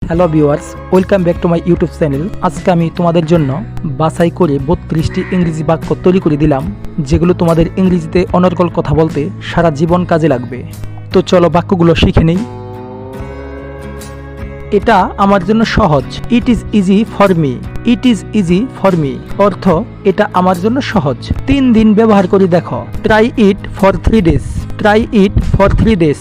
Hello viewers, welcome back to my YouTube channel. আজকে আমি তোমাদের জন্য বাছাই করে 32টি ইংরেজি বাক্য তৈরি করে দিলাম, যেগুলো তোমাদের ইংরেজিতে অনর্গল কথা বলতে সারা জীবন কাজে লাগবে। তো চলো বাক্যগুলো শিখে নেই। এটা আমার জন্য সহজ। It is easy for me. It is easy for me অর্থ এটা আমার জন্য সহজ। 3 দিন ব্যবহার করে দেখো। Try it for 3 days. Try it for 3 days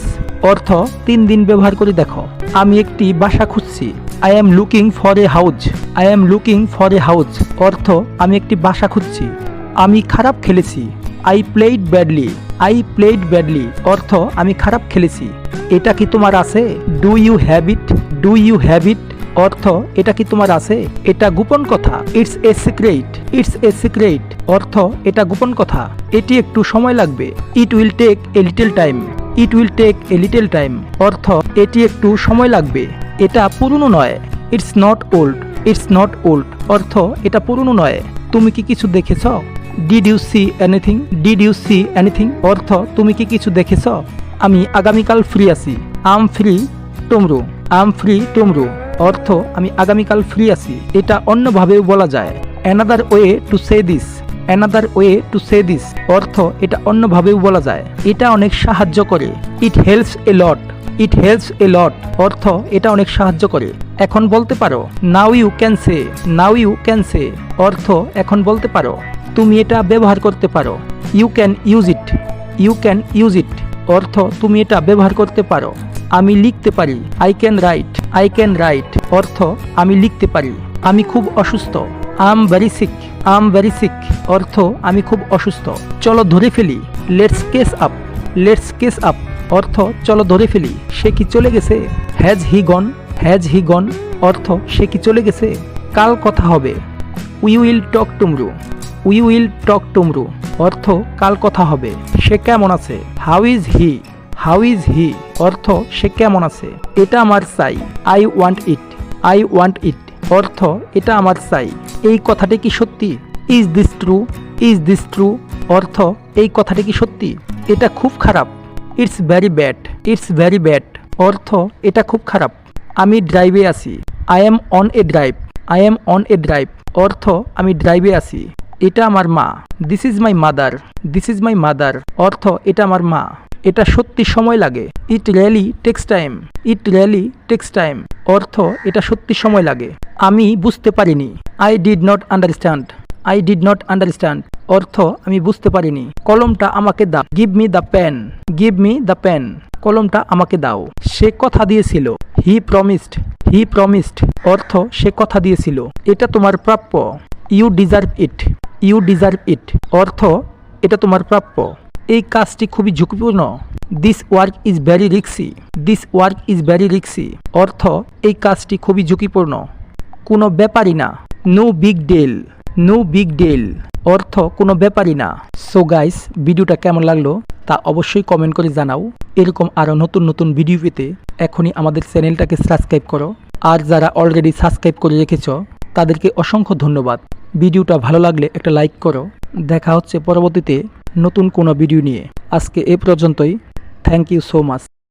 অর্থ 3 দিন ব্যবহার করে দেখো। আমি একটি বাসা খুঁজছি। I am looking for a house. I am looking for a house অর্থ আমি একটি বাসা খুঁজছি। আমি খারাপ খেলেছি। I played badly. I played badly অর্থ আমি খারাপ খেলেছি। এটা কি তোমার আছে? Do you have it. Do you have it অর্থ এটা কি তোমার আছে? এটা গোপন কথা। It's a secret. It's a secret অর্থ এটা গোপন কথা। এটি একটু সময় লাগবে। It will take a little time. It will take a little time অর্থ এটি একটু সময় লাগবে। এটা পুরনো নয়। It's not old. It's not old অর্থ এটা পুরনো নয়। তুমি কি কিছু দেখেছ? Did you see anything. Did you see anything অর্থ তুমি কি কিছু দেখেছ? আমি আগামীকাল ফ্রি আছি। I'm free tomorrow. I'm free tomorrow অর্থ আমি আগামীকাল ফ্রি আছি। এটা অন্যভাবেও বলা যায়। Another way to say this. Another way to say this অর্থ এটা অন্যভাবেও বলা যায়। এটা অনেক সাহায্য করে। It helps a lot. It helps a লট অর্থ এটা অনেক সাহায্য করে। এখন বলতে পারো। Now you can say. Now you can say অর্থ এখন বলতে পারো। তুমি এটা ব্যবহার করতে পারো। You can use it. You can use it অর্থ তুমি এটা ব্যবহার করতে পারো। আমি লিখতে পারি। I can write. I can write অর্থ আমি লিখতে পারি। আমি খুব অসুস্থ। I'm very sick. I'm very sick অর্থ আমি খুব অসুস্থ। চলো ধরে ফেলি। Let's catch up. Let's catch up অর্থ চলো ধরে ফেলি। সে কি চলে গেছে? Has he gone. Has he গন অর্থ সে কি চলে গেছে? কাল কথা হবে। We will talk tomorrow. We will talk tomorrow অর্থ কাল কথা হবে। সে কেমন আছে? How is he. How is he অর্থ সে কেমন আছে। এটা আমার চাই। I want it. I want ইট অর্থ এটা আমার চাই। এই কথাটি কি সত্যি? Is this true. Is this true অর্থ এই কথাটি কি সত্যি? এটা খুব খারাপ। It's very bad. It's very bad অর্থ এটা খুব খারাপ। আমি ড্রাইভে আছি। I am on a drive. I am on a drive অর্থ আমি ড্রাইভে আছি। এটা আমার মা। This is my mother. This is my mother অর্থ এটা আমার মা। এটা সত্যি সময় লাগে। It really takes time. It really takes time অর্থ এটা সত্যি সময় লাগে। আমি বুঝতে পারিনি। I did not understand. I did not understand অর্থ আমি বুঝতে পারিনি। কলমটা আমাকে দাও। Give me the pen. Give me the pen কলমটা আমাকে দাও। সে কথা দিয়েছিল। হি প্রমিসড। হি প্রমিসড অর্থ সে কথা দিয়েছিল। এটা তোমার প্রাপ্য। You deserve it. You deserve it অর্থ এটা তোমার প্রাপ্য। এই কাজটি খুবই ঝুঁকিপূর্ণ। This work is very risky. This work is very risky অর্থ এই কাজটি খুবই ঝুঁকিপূর্ণ। কোনো ব্যাপারই না। No big deal. No big deal অর্থ কোনো ব্যাপারই না। সো গাইস, ভিডিওটা কেমন লাগলো তা অবশ্যই কমেন্ট করে জানাও। এরকম আরও নতুন নতুন ভিডিও পেতে এখনই আমাদের চ্যানেলটাকে সাবস্ক্রাইব করো। আর যারা অলরেডি সাবস্ক্রাইব করে রেখেছ তাদেরকে অসংখ্য ধন্যবাদ। ভিডিওটা ভালো লাগলে একটা লাইক করো। দেখা হচ্ছে পরবর্তীতে নতুন কোনো ভিডিও নিয়ে। আজকে এ পর্যন্তই। Thank you so much.